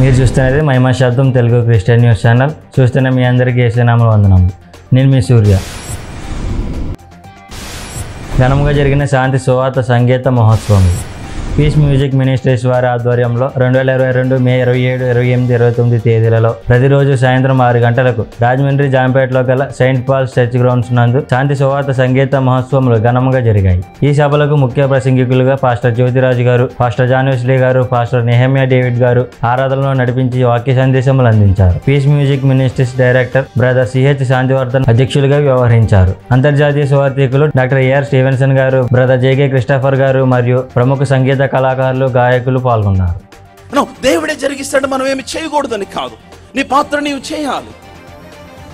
మీరు చూస్తున్నది మహిమ శబ్దం తెలుగు క్రిస్టియన్ న్యూస్ ఛానల్. చూస్తున్న మీ అందరికీ యేసునామములో వందనములు. నేను మీ సూర్య. ఘనంగా జరిగిన శాంతి సువార్త సంగీత మహోత్సవం పీస్ మ్యూజిక్ మినిస్ట్రీస్ వారి ఆధ్వర్యంలో 2022 మే 27, 28, 29 తేదీలలో ప్రతిరోజు సాయంత్రం 6 గంటలకు రాజమండ్రి జాంపేటలో గల సెయింట్ పాల్స్ చర్చ్ గ్రౌండ్స్ నందు శాంతి సువార్త సంగీత మహోత్సవములు ఘనంగా జరిగాయి. ఈ సభలకు ముఖ్య ప్రసంగికులుగా pastor Jyothiraju garu, pastor John Wesley garu, pastor Nehemiah David garu ఆరాధనలో నడిపించి వాక్య సందేశములు అందించారు. Peace Music Ministries director brother CH Shanthivardhan అధ్యక్షులుగా వ్యవహరించారు. అంతర్జాతీయ సువార్థికులు doctor AR Stevenson garu, brother JK Christopher garu మరియు ప్రముఖ సంగీత కళాకారులు, గాయకులు పాల్గొన్నారు. దేవుడే జరిగిస్తాడు, మనం ఏమి చేయకూడదని కాదు. నీ పాత్ర నీవు చేయాలి.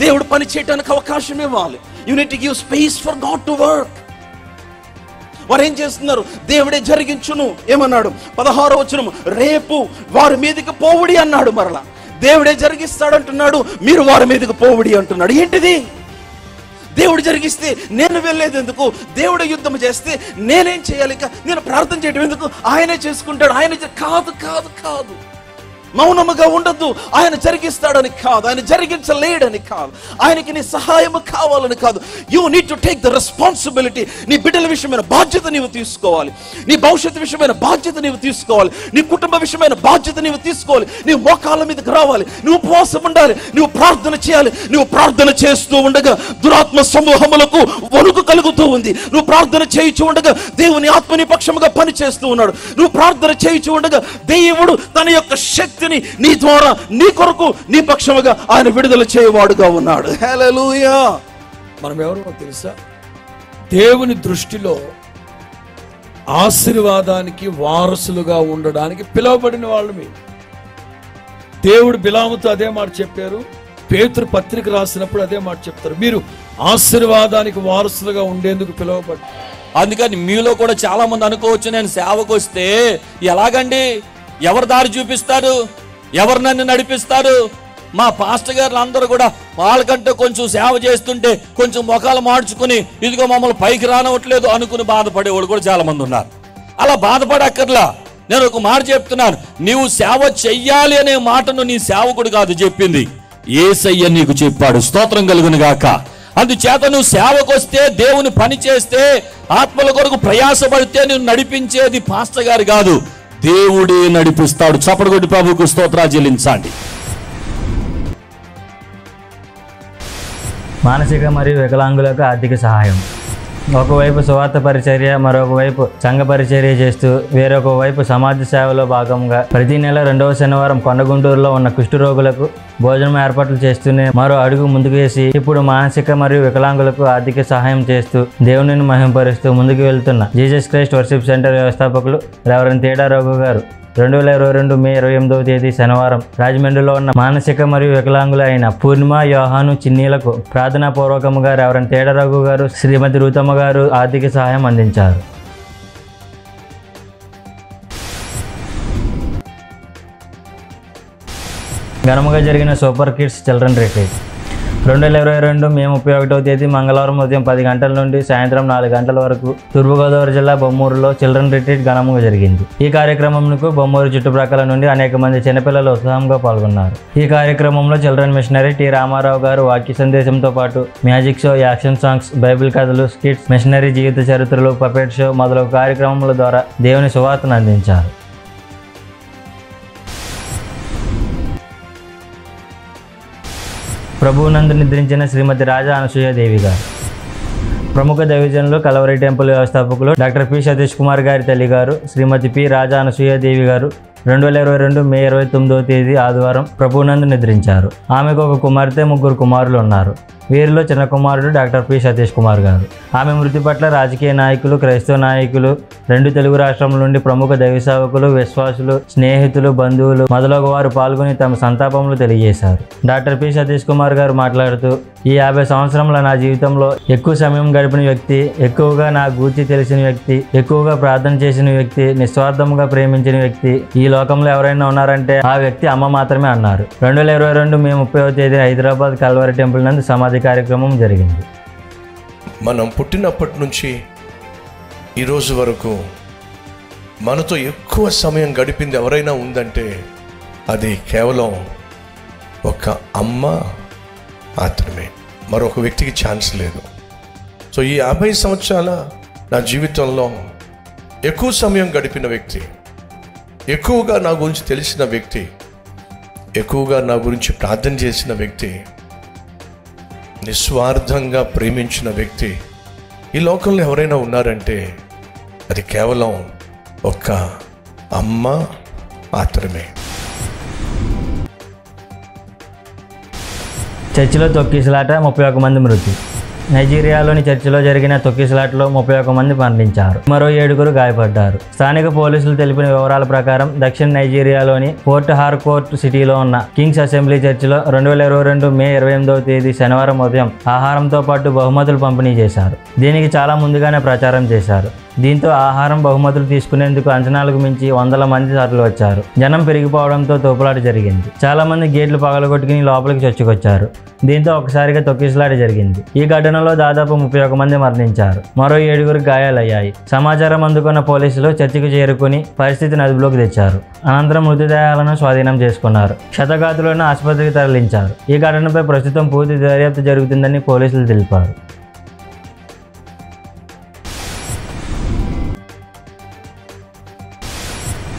దేవుడు పని చేయడానికి అవకాశం ఇవ్వాలి. You need to give space for God to work. వారు ఏం చేస్తున్నారు? దేవుడే జరిగించును ఏమన్నాడు? 16వ వచనం, రేపు వారి మీదకి పోవుడి అన్నాడు. మరలా దేవుడే జరిగిస్తాడు అంటున్నాడు, మీరు వారి మీదకి పోవుడి అంటున్నాడు. ఏంటిది? దేవుడు జరిగిస్తే నేను వెళ్ళేది ఎందుకు? దేవుడు యుద్ధం చేస్తే నేనేం చేయాలి? నేను ప్రార్థన చేయడం ఎందుకు? ఆయనే చేసుకుంటాడు. ఆయన కాదు కాదు కాదు మౌనముగా ఉండద్దు. ఆయన జరిగిస్తాడని కాదు, ఆయన జరిగించలేడని కాదు, ఆయనకి నీ సహాయము కావాలని కాదు. You need to take the responsibility. నీ బిడ్డల విషయమైన బాధ్యత నీవు తీసుకోవాలి. నీ భవిష్యత్తు విషయమైన బాధ్యత నీవు తీసుకోవాలి. నీ కుటుంబ విషయమైన బాధ్యత నీవు తీసుకోవాలి. నీవు మోకాళ్ళ మీదకి రావాలి. నువ్వు ఉపవాసం ఉండాలి. నువ్వు ప్రార్థన చేయాలి. నువ్వు ప్రార్థన చేస్తూ ఉండగా దురాత్మ సమూహములకు వణుకు కలుగుతూ ఉంది. నువ్వు ప్రార్థన చేయించు ఉండగా దేవుని ఆత్మని పక్షముగా పని చేస్తూ ఉన్నాడు. నువ్వు ప్రార్థన చేయించు ఉండగా దేవుడు తన యొక్క శక్తి నీ ద్వారా, నీ కొరకు, నీ పక్షముగా ఆయన విడుదల చేయవాడుగా ఉన్నాడు. హల్లెలూయా. మనం ఎవరో తెలుసా? దేవుని దృష్టిలో ఆశీర్వాదానికి వారసులుగా ఉండడానికి పిలువబడిన వాళ్ళు మీరు. దేవుడు బిలాముతో అదే మాట చెప్పారు. పేతురు పత్రిక రాసినప్పుడు అదే మాట చెప్తారు. మీరు ఆశీర్వాదానికి వారసులుగా ఉండేందుకు పిలువబడి. అందుకని మీలో కూడా చాలా మంది అనుకోవచ్చు, నేను సేవకు వస్తే ఎలాగండి, ఎవరు దారి చూపిస్తారు, ఎవరు నన్ను నడిపిస్తారు? మా పాస్టర్ గారు అందరూ కూడా వాళ్ళకంటే కొంచెం సేవ చేస్తుంటే కొంచెం ముఖాలు మార్చుకుని ఇదిగో మమ్మల్ని పైకి రానవట్లేదు అనుకుని బాధపడేవాళ్ళు కూడా చాలా మంది ఉన్నారు. అలా బాధపడక్కర్లా. నేను ఒక మాట చెప్తున్నాను, నీవు సేవ చెయ్యాలి అనే మాటను నీ సేవకుడు కాదు చెప్పింది, యేసయ్య నీకు చెప్పాడు. స్తోత్రం కలుగును గాక. అందుచేత నువ్వు సేవకు వస్తే, దేవుని పని చేస్తే, ఆత్మల కొరకు ప్రయాసపడితే నువ్వు నడిపించేది పాస్టర్ గారు కాదు, దేవుడే నడిపిస్తాడు. చప్పటి కొట్టి ప్రభువుకు స్తోత్రాలు చెల్లించండి. మానసిక మరియు వికలాంగులకు ఆర్థిక సహాయం. ఒకవైపు సువార్త పరిచర్య, మరొక వైపు సంఘ పరిచర్య చేస్తూ వేరొక వైపు సమాజ సేవలో భాగంగా ప్రతి నెల 2వ శనివారం కొండగుంటూరులో ఉన్న కుష్ఠరోగులకు భోజనం ఏర్పాట్లు చేస్తూనే మరో అడుగు ముందుకు వేసి ఇప్పుడు మానసిక మరియు వికలాంగులకు ఆర్థిక సహాయం చేస్తూ దేవునిని మహింపరుస్తూ ముందుకు వెళ్తున్న జీసస్ క్రైస్ట్ వర్షిప్ సెంటర్ వ్యవస్థాపకులు రెవరెండ్ తేడా రఘు గారు 2022 మే 28వ తేదీ శనివారం రాజమండ్రిలో ఉన్న మానసిక మరియు వికలాంగులు అయిన పూర్ణిమ, యోహాను, చిన్నీలకు ప్రార్థనాపూర్వకముగా రెవరెండ్ తేడా రఘు గారు, శ్రీమతి రూతమ్మ గారు ఆర్థిక సహాయం అందించారు. ఘనముగా జరిగిన సూపర్ కిడ్స్ చిల్డ్రన్ రిట్రీట్ 2022 మే 31వ తేదీ మంగళవారం ఉదయం 10 గంటల నుండి సాయంత్రం 4 గంటల వరకు తూర్పుగోదావరి జిల్లా బొమ్మూరులో చిల్డ్రన్ రిట్రీట్ ఘనంగా జరిగింది. ఈ కార్యక్రమంకు బొమ్మూరు చుట్టుప్రక్కల నుండి అనేక మంది చిన్నపిల్లలు ఉత్సాహంగా పాల్గొన్నారు. ఈ కార్యక్రమంలో చిల్డ్రన్ మిషనరీ టి రామారావు గారు వాక్య సందేశంతో పాటు magic show, action songs, Bible కథలు, స్కిట్స్, మిషనరీ జీవిత చరిత్రలు, పపెట్ షో మొదలగు కార్యక్రమముల ద్వారా దేవుని సువార్తను అందించారు. ప్రభువునందు నిద్రించిన శ్రీమతి రాజా అనసూయాదేవి గారు. ప్రముఖ దైవజనులు, కలవరి టెంపుల్ వ్యవస్థాపకులు డాక్టర్ పి సతీష్ కుమార్ గారి తల్లి గారు శ్రీమతి పి రాజా అనసూయాదేవి గారు 2022 మే 29వ తేదీ ఆదివారం ప్రభువునందు నిద్రించారు. ఆమెకు ఒక కుమార్తె, 3 కుమారులు ఉన్నారు. వీరిలో చిన్న కుమారుడు డాక్టర్ పి సతీష్ కుమార్ గారు. ఆమె మృతి పట్ల రాజకీయ నాయకులు, క్రైస్తవ నాయకులు, 2 తెలుగు రాష్ట్రాల నుండి ప్రముఖ దైవ సేవకులు, విశ్వాసులు, స్నేహితులు, బంధువులు మొదలగు వారు పాల్గొని తమ సంతాపములు తెలియజేశారు. డాక్టర్ పి సతీష్ కుమార్ గారు మాట్లాడుతూ, ఈ 50 సంవత్సరముల నా జీవితంలో ఎక్కువ సమయం గడిపిన వ్యక్తి, ఎక్కువగా నా గూర్చి తెలిసిన వ్యక్తి, ఎక్కువగా ప్రార్థన చేసిన వ్యక్తి, నిస్వార్థంగా ప్రేమించిన వ్యక్తి ఈ లోకంలో ఎవరైనా ఉన్నారంటే ఆ వ్యక్తి అమ్మ మాత్రమే అన్నారు. 2022 మే 30వ తేదీ హైదరాబాద్ కల్వరి టెంపుల్ నందు సమాధి కార్యక్రమం జరిగింది. మనం పుట్టినప్పటి నుంచి ఈరోజు వరకు మనతో ఎక్కువ సమయం గడిపింది ఎవరైనా ఉందంటే అది కేవలం ఒక అమ్మ మాత్రమే, మరొక వ్యక్తికి ఛాన్స్ లేదు. సో ఈ 50 సంవత్సరాల నా జీవితంలో ఎక్కువ సమయం గడిపిన వ్యక్తి, ఎక్కువగా నా గురించి తెలిసిన వ్యక్తి, ఎక్కువగా నా గురించి ప్రార్థన చేసిన వ్యక్తి, నిస్వార్థంగా ప్రేమించిన వ్యక్తి ఈ లోకంలో ఎవరైనా ఉన్నారంటే అది కేవలం ఒక అమ్మ మాత్రమే. చర్చిలో తొక్కిసలాట, 31 మంది మృతి. నైజీరియాలోని చర్చిలో జరిగిన తొక్కిసలాటలో 31 మంది మరణించారు, మరో 7 గాయపడ్డారు. స్థానిక పోలీసులు తెలిపిన వివరాల ప్రకారం దక్షిణ నైజీరియాలోని పోర్ట్ హార్కోర్ట్ సిటీలో ఉన్న కింగ్స్ అసెంబ్లీ చర్చిలో 2022 మే 28వ తేదీ శనివారం ఉదయం ఆహారంతో పాటు బహుమతులు పంపిణీ చేశారు. దీనికి చాలా ముందుగానే ప్రచారం చేశారు. దీంతో ఆహారం, బహుమతులు తీసుకునేందుకు అంచనాలకు మించి 100 మంది తరలి వచ్చారు. జనం పెరిగిపోవడంతో తోపులాట జరిగింది. చాలా మంది గేట్లు పగలగొట్టుకుని లోపలికి చొచ్చుకొచ్చారు. దీంతో ఒకసారిగా తొక్కిసలాట జరిగింది. ఈ ఘటనలో దాదాపు 31 మంది మరణించారు, మరో 7 గాయాలయ్యాయి. సమాచారం అందుకున్న పోలీసులు చర్చికి చేరుకుని పరిస్థితిని అదుపులోకి తెచ్చారు. అనంతరం మృతదేహాలను స్వాధీనం చేసుకున్నారు. క్షతగాతులను ఆసుపత్రికి తరలించారు. ఈ ఘటనపై ప్రస్తుతం పూర్తి దర్యాప్తు జరుగుతుందని పోలీసులు తెలిపారు.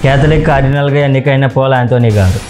క్యాథలిక్ కార్డినల్గా ఎన్నికైన పోల్ ఆంటోనీ గారు.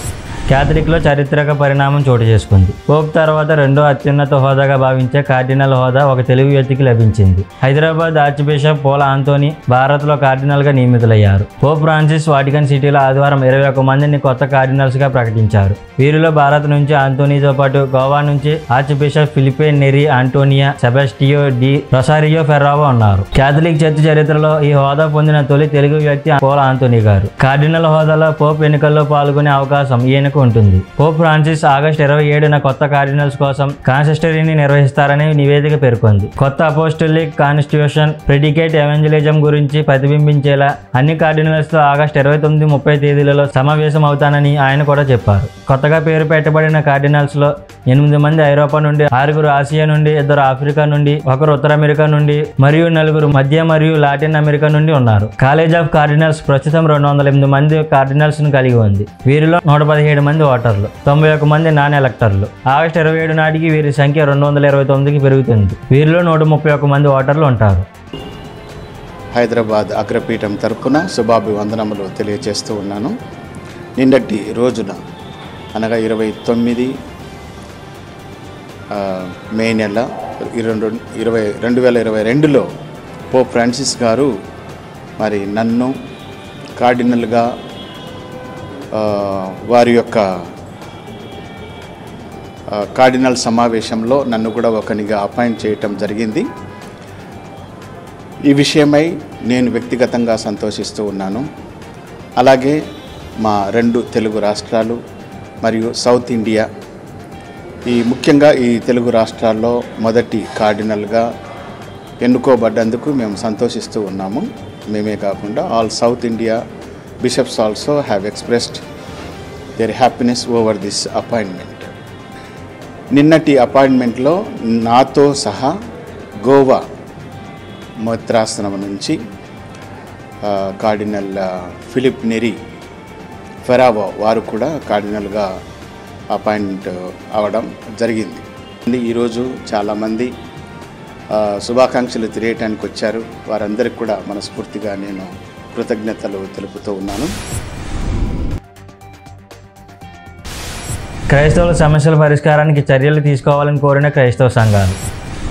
క్యాథలిక్లో చారిత్రక పరిణామం చోటు చేసుకుంది. పోప్ తర్వాత రెండో అత్యున్నత హోదాగా భావించే కార్డినల్ హోదా ఒక తెలుగు వ్యక్తికి లభించింది. Hyderabad archbishop Paul Anthony భారత్లో కార్డినల్గా నియమితులయ్యారు. పోప్ ఫ్రాన్సిస్ వాటికన్ సిటీలో ఆదివారం 21 మందిని కొత్త కార్డినల్స్గా ప్రకటించారు. వీరిలో భారత్ నుంచి ఆంటోనీతో పాటు గోవా నుంచి archbishop Filipe Neri Antonio Sebastiao do Rosario Ferrao ఉన్నారు. క్యాథలిక్ చర్చ్ చరిత్రలో ఈ హోదా పొందిన తొలి తెలుగు వ్యక్తి పోల్ ఆంటోనీ గారు. కార్డినల్ హోదాలో పోప్ ఎన్నికల్లో పాల్గొనే అవకాశం ఈయనకు ఉంటుంది. పోప్ ఫ్రాన్సిస్ ఆగస్టు 27న కొత్త కార్డినల్స్ కోసం కాన్సిస్టరీని నిర్వహిస్తారని నివేదిక పేర్కొంది. కొత్త అపోస్టలిక్ కాన్స్టిట్యూషన్, ప్రెడికేట్ ఎవెంజలిజం గురించి ప్రతిబింబించేలా అన్ని కార్డినల్స్తో ఆగస్టు 29, 30 తేదీలలో సమావేశం అవుతానని ఆయన కూడా చెప్పారు. కొత్తగా పేరు పెట్టబడిన కార్డినల్స్లో 8 మంది ఐరోపా నుండి, 6 ఆసియా నుండి, 2 ఆఫ్రికా నుండి, 1 ఉత్తర అమెరికా నుండి మరియు 4 మధ్య మరియు లాటిన్ అమెరికా నుండి ఉన్నారు. కాలేజ్ ఆఫ్ కార్డినల్స్ ప్రస్తుతం 208 మంది కార్డినల్స్ ను కలిగి ఉంది. వీరిలో 117 మంది ఓటర్లు, 91 మంది నాన్ ఎలక్టర్లు. ఆగస్టు 27 నాటికి వీరి సంఖ్య 229కి పెరుగుతుంది. వీరిలో 131 మంది ఓటర్లు ఉంటారు. హైదరాబాద్ అగ్రపీఠం తరపున శుభాభివందనములు తెలియజేస్తూ ఉన్నాను. నిన్నటి రోజున అనగా 29 మే నెల 2022లో పోప్ ఫ్రాన్సిస్ గారు మరి నన్ను కార్డినల్గా వారి యొక్క కార్డినల్ సమావేశంలో నన్ను కూడా ఒకనిగా అపాయింట్ చేయటం జరిగింది. ఈ విషయమై నేను వ్యక్తిగతంగా సంతోషిస్తూ ఉన్నాను. అలాగే మా 2 తెలుగు రాష్ట్రాలు మరియు సౌత్ ఇండియా, ముఖ్యంగా ఈ తెలుగు రాష్ట్రాల్లో మొదటి కార్డినల్గా ఎన్నుకోబడ్డందుకు మేము సంతోషిస్తూ ఉన్నాము. మేమే కాకుండా all south India bishops also have expressed their happiness over this appointment. నిన్నటి అపాయింట్మెంట్లో నాతో సహా గోవా మద్రాసనం నుంచి కార్డినల్ ఫిలిప్ నెరీ ఫెరావో వారు కూడా కార్డినల్గా అపాయింట్ అవడం జరిగింది. ఈరోజు చాలామంది శుభాకాంక్షలు తెలియటానికి వచ్చారు. వారందరికీ కూడా మనస్ఫూర్తిగా నేను కృతజ్ఞతలు తెలుపుతూ ఉన్నాను. క్రైస్తవుల సమస్యల పరిష్కారానికి చర్యలు తీసుకోవాలని కోరిన క్రైస్తవ సంఘాలు.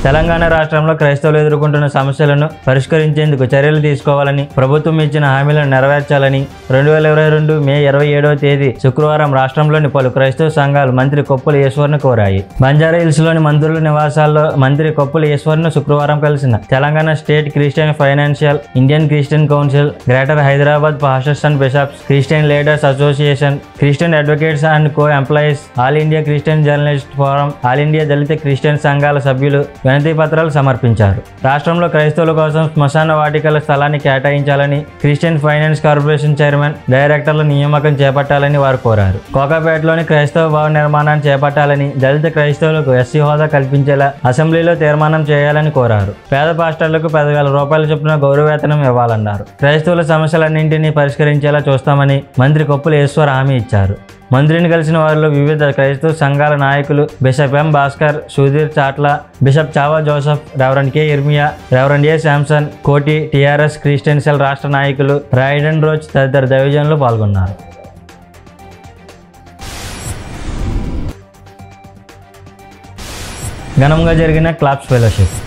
తెలంగాణ రాష్ట్రంలో క్రైస్తవులు ఎదుర్కొంటున్న సమస్యలను పరిష్కరించేందుకు చర్యలు తీసుకోవాలని, ప్రభుత్వం ఇచ్చిన హామీలను నెరవేర్చాలని 2022 మే 27వ తేదీ శుక్రవారం రాష్ట్రంలోని పలు క్రైస్తవ సంఘాలు మంత్రి కొప్పుల ఈశ్వర్ను కోరాయి. బంజారాహిల్స్లోని మంత్రుల నివాసాల్లో మంత్రి కొప్పుల ఈశ్వర్ను శుక్రవారం కలిసిన Telangana state Christian financial, Indian Christian council, greater Hyderabad pastors and bishops, Christian leaders association, Christian advocates and co employees, all India Christian journalist forum, all India Dalit Christian సంఘాల సభ్యులు వినతి పత్రాలు సమర్పించారు. రాష్ట్రంలో క్రైస్తవుల కోసం శ్మశాన వాటికల స్థలాన్ని కేటాయించాలని, క్రిస్టియన్ ఫైనాన్స్ కార్పొరేషన్ చైర్మన్, డైరెక్టర్ల నియామకం చేపట్టాలని వారు కోరారు. కోకాపేటలోని క్రైస్తవ భవన నిర్మాణాన్ని చేపట్టాలని, దళిత క్రైస్తవులకు ఎస్సీ హోదా కల్పించేలా అసెంబ్లీలో తీర్మానం చేయాలని కోరారు. పేద పాస్టర్లకు 10,000 రూపాయల చొప్పున గౌరవవేతనం ఇవ్వాలన్నారు. క్రైస్తవుల సమస్యలన్నింటినీ పరిష్కరించేలా చూస్తామని మంత్రి కొప్పుల ఈశ్వర్ హామీ ఇచ్చారు. మంత్రిని కలిసిన వారిలో వివిధ క్రైస్తవ సంఘాల నాయకులు బిషప్ ఎం భాస్కర్, సుధీర్ చాట్ల, bishop Chhaava Joseph, reverend K ఇర్మియా, రెవరెండ్ ఏ శాంసన్, కోటి, టిఆర్ఎస్ క్రిస్టియన్ సెల్ రాష్ట్ర నాయకులు, రాయిడన్ రోజ్ తదితర దైవజనులు పాల్గొన్నారు. ఘనంగా జరిగిన క్లాప్స్ ఫెలోషిప్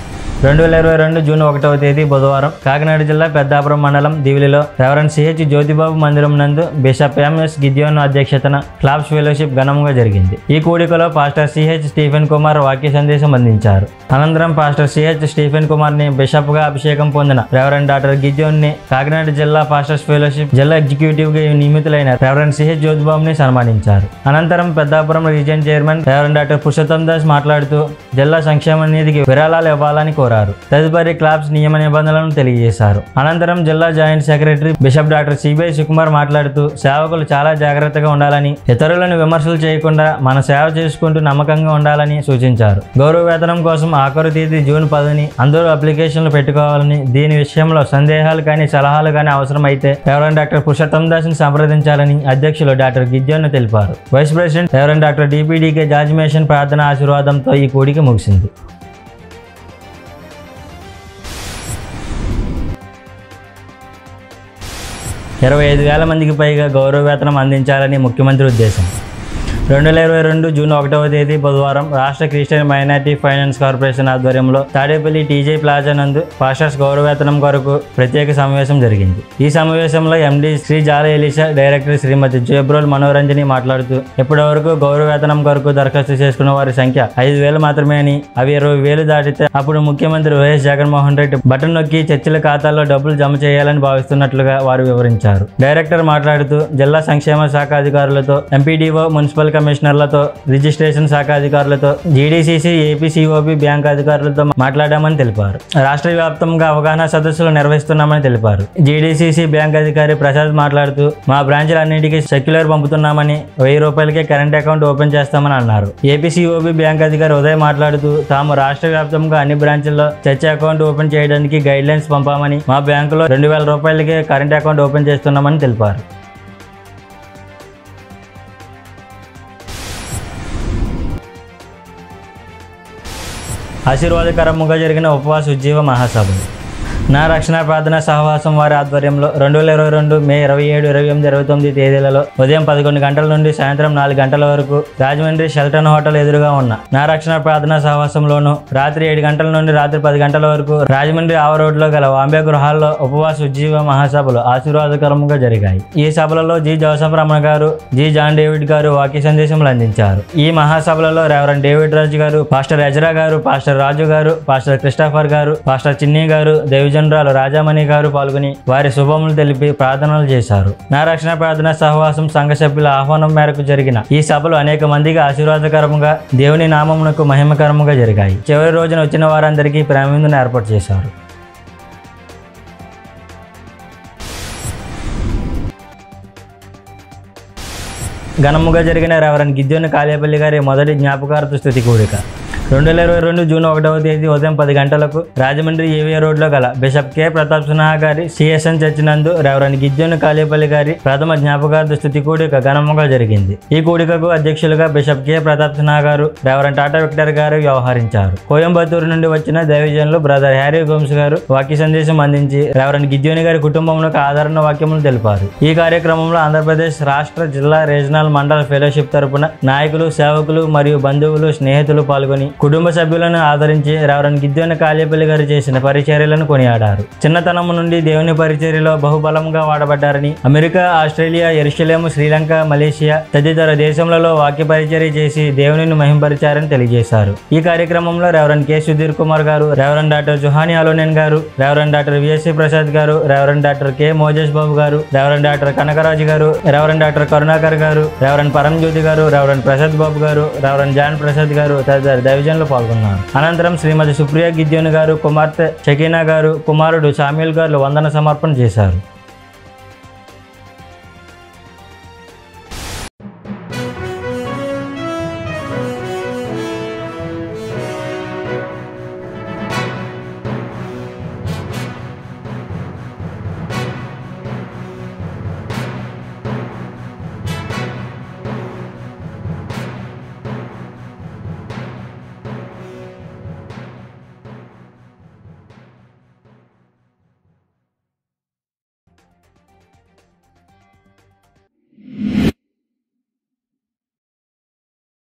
2022 జూన్ 1వ తేదీ బుధవారం కాకినాడ జిల్లా పెద్దాపురం మండలం దివిలిలో రెవరెండ్ సిహెచ్ జ్యోతిబాబు మందిరం నందు బిషప్ ఎంఎస్ గిద్యోన్ అధ్యక్షతన క్లాప్స్ ఫెలోషిప్ ఘనంగా జరిగింది. ఈ కూడికలో పాస్టర్ సిహెచ్ స్టీఫెన్ కుమార్ వాక్య సందేశం అందించారు. అనంతరం పాస్టర్ సిహెచ్ స్టీఫెన్ కుమార్ ని బిషప్ గా అభిషేకం పొందిన రెవరెండ్ డాక్టర్ గిద్యోన్ ని కాకినాడ జిల్లా పాస్టర్స్ ఫెలోషిప్ జిల్లా ఎగ్జిక్యూటివ్ గా నియమితులైన రెవరెండ్ సిహెచ్ జ్యోతిబాబుని సన్మానించారు. అనంతరం Peddapuram region chairman reverend doctor Purushottam Das మాట్లాడుతూ జిల్లా సంక్షేమ నిధికి విరాళాలు ఇవ్వాలని కోరారు. తదుపరి క్లాప్స్ నియమ నిబంధనలను తెలియజేశారు. అనంతరం జిల్లా joint secretary bishop doctor CBI Sukumar మాట్లాడుతూ సేవకులు చాలా జాగ్రత్తగా ఉండాలని, ఇతరులను విమర్శలు చేయకుండా మన సేవ చేసుకుంటూ నమ్మకంగా ఉండాలని సూచించారు. గౌరవ వేతనం కోసం ఆఖరు తేదీ జూన్ 10ని అందరూ అప్లికేషన్లు పెట్టుకోవాలని, దీని విషయంలో సందేహాలు కానీ సలహాలు కానీ అవసరమైతే రెవరెండ్ డాక్టర్ పురుషోత్తం దాస్ని సంప్రదించాలని అధ్యక్షులు డాక్టర్ గిద్యోన్ తెలిపారు. Vice president reverend doctor DPDK George మేషన్ ప్రార్థన ఆశీర్వాదంతో ఈ కూడిక ముగిసింది. 25,000 మందికి పైగా గౌరవ వేతనం అందించాలని ముఖ్యమంత్రి ఉద్దేశం. 2022 జూన్ 1వ తేదీ బుధవారం రాష్ట్ర క్రిస్టియన్ మైనారిటీ ఫైనాన్స్ కార్పొరేషన్ ఆధ్వర్యంలో తాడేపల్లి టీజే ప్లాజా నందు పాస్టర్స్ గౌరవవేతనం కొరకు ప్రత్యేక సమావేశం జరిగింది. ఈ సమావేశంలో ఎండి శ్రీ జాల ఎలీషా, డైరెక్టర్ శ్రీమతి జేబ్రోల్ మనోరంజని మాట్లాడుతూ ఇప్పటివరకు గౌరవవేతనం కొరకు దరఖాస్తు చేసుకున్న వారి సంఖ్య 5,000 మాత్రమే అని, అవి 20,000 దాటితే అప్పుడు ముఖ్యమంత్రి వైఎస్ జగన్మోహన్ రెడ్డి బటన్ నొక్కి చర్చిల ఖాతాల్లో డబ్బులు జమ చేయాలని భావిస్తున్నట్లుగా వారు వివరించారు. డైరెక్టర్ మాట్లాడుతూ జిల్లా సంక్షేమ శాఖ అధికారులతో, ఎంపీడీఓ, మున్సిపల్ కమిషనర్లతో, రిజిస్ట్రేషన్ శాఖ అధికారులతో, జీడీసీసీ, ఏపీసీఓబీ బ్యాంక్ అధికారులతో మాట్లాడామని తెలిపారు. రాష్ట్ర వ్యాప్తంగా అవగాహన సదస్సులు నిర్వహిస్తున్నామని తెలిపారు. జీడీసీసీ బ్యాంక్ అధికారి ప్రసాద్ మాట్లాడుతూ మా బ్రాంచ్లన్నింటికీ సర్క్యులర్ పంపుతున్నామని, 1000 రూపాయలకే కరెంట్ అకౌంట్ ఓపెన్ చేస్తామని అన్నారు. ఏపీసీఓబీ బ్యాంక్ అధికారి ఉదయ్ మాట్లాడుతూ తాము రాష్ట్ర వ్యాప్తంగా అన్ని బ్రాంచ్ల్లో చర్చ్ అకౌంట్ ఓపెన్ చేయడానికి గైడ్ లైన్స్ పంపామని, మా బ్యాంకులో 2,000 రూపాయలకే కరెంట్ అకౌంట్ ఓపెన్ చేస్తున్నామని తెలిపారు. ఆశీర్వాదకరముగా జరిగిన ఉపవాస ఉజ్జీవ మహాసభలు. నా రక్షణ ప్రార్థన సహవాసం వారి ఆధ్వర్యంలో 2022 మే 27, 28, 29 తేదీలలో ఉదయం 11 గంటల నుండి సాయంత్రం 4 గంటల వరకు రాజమండ్రి షెల్టన్ హోటల్ ఎదురుగా ఉన్న నా రక్షణ ప్రార్థన సహవాసంలోను, రాత్రి 7 గంటల నుండి రాత్రి 10 గంటల వరకు రాజమండ్రి ఆవ రోడ్లో గల వాంబే గృహాల్లో ఉపవాస ఉజ్జీవ మహాసభలు ఆశీర్వాదకరంగా జరిగాయి. ఈ సభలలో జి జోసఫ్ రమణ గారు, జి జాన్ డేవిడ్ గారు వాక్య సందేశములు అందించారు. ఈ మహాసభలలో రెవరెండ్ డేవిడ్ రాజు గారు, పాస్టర్ ఎజ్రా గారు, పాస్టర్ రాజు గారు, పాస్టర్ క్రిస్టఫర్ గారు, పాస్టర్ చిన్ని గారు, జనరల్ రాజామణి గారు పాల్గొని వారి శుభములు తెలిపి ప్రార్థనలు చేశారు. నా రక్షణ ప్రార్థన సహవాసం సంఘ సభ్యుల ఆహ్వానం మేరకు జరిగిన ఈ సభలు అనేక మందికి ఆశీర్వాదకరముగా, దేవుని నామమునకు మహిమకరముగా జరిగాయి. చివరి రోజున వచ్చిన వారందరికీ ప్రేమ విందును ఏర్పాటు చేశారు. ఘనముగా జరిగిన రెవరెండ్ గిద్యోన్ కాళేపల్లి గారి మొదటి జ్ఞాపకార్థ స్తుతి కూడిక. 2022 జూన్ 1వ తేదీ ఉదయం 10 గంటలకు రాజమండ్రి ఏవిఆర్ రోడ్లో గల బిషప్ కె ప్రతాప్ సిన్హా గారి సిఎస్ఎన్ చర్చి నందు రెవరెండ్ గిద్యోన్ కాళేపల్లి గారి ప్రథమ జ్ఞాపకార్థ స్తుతి కూడిక ఘనంగా జరిగింది. ఈ కూడికకు అధ్యక్షులుగా బిషప్ కె ప్రతాప్ సిన్హా గారు, రెవరెండ్ టాటా విక్టర్ గారు వ్యవహరించారు. కోయంబత్తూరు నుండి వచ్చిన దైవజనులు బ్రదర్ హ్యారీ గోమ్స్ గారు వాక్య సందేశం అందించి రెవరెండ్ గిద్యోన్ గారి కుటుంబములకు ఆదరణ వాక్యములు తెలిపారు. ఈ కార్యక్రమంలో ఆంధ్రప్రదేశ్ రాష్ట్ర, జిల్లా, రీజనల్, మండల ఫెలోషిప్ తరపున నాయకులు, సేవకులు మరియు బంధువులు, స్నేహితులు పాల్గొని కుటుంబ సభ్యులను ఆదరించి రెవరెండ్ గిద్యోన్ కాళేపల్లి గారు చేసిన పరిచర్యలను కొనియాడారు. చిన్నతనము నుండి దేవుని పరిచర్యలో బహుబలంగా వాడబడ్డారని, అమెరికా, ఆస్ట్రేలియా, యెరూషలేము, శ్రీలంక, మలేషియా తదితర దేశములలో వాక్య పరిచర్య చేసి దేవునిని మహింపరిచారని తెలియజేశారు. ఈ కార్యక్రమంలో రెవరెండ్ కె సుధీర్ కుమార్ గారు, రెవరెండ్ డాక్టర్ జుహాని అలోనేన్ గారు, రెవరెండ్ డాక్టర్ విఎస్సి ప్రసాద్ గారు, రెవరెండ్ డాక్టర్ కె మోజేష్ బాబు గారు, రెవరెండ్ డాక్టర్ కనకరాజు గారు, రెవరెండ్ డాక్టర్ కరుణాకర్ గారు, రెవరెండ్ పరంజ్యోతి గారు, రెవరెండ్ ప్రసాద్ బాబు గారు, రెవరెండ్ జాన్ ప్రసాద్ గారు తదితర దైవజనులు పాల్గొన్నారు. అనంతరం శ్రీమతి సుప్రియ గిద్యోన్ గారు, కుమార్తె షకీనా గారు, కుమారుడు సామ్యూల్ గారు వందన సమర్పణ చేశారు.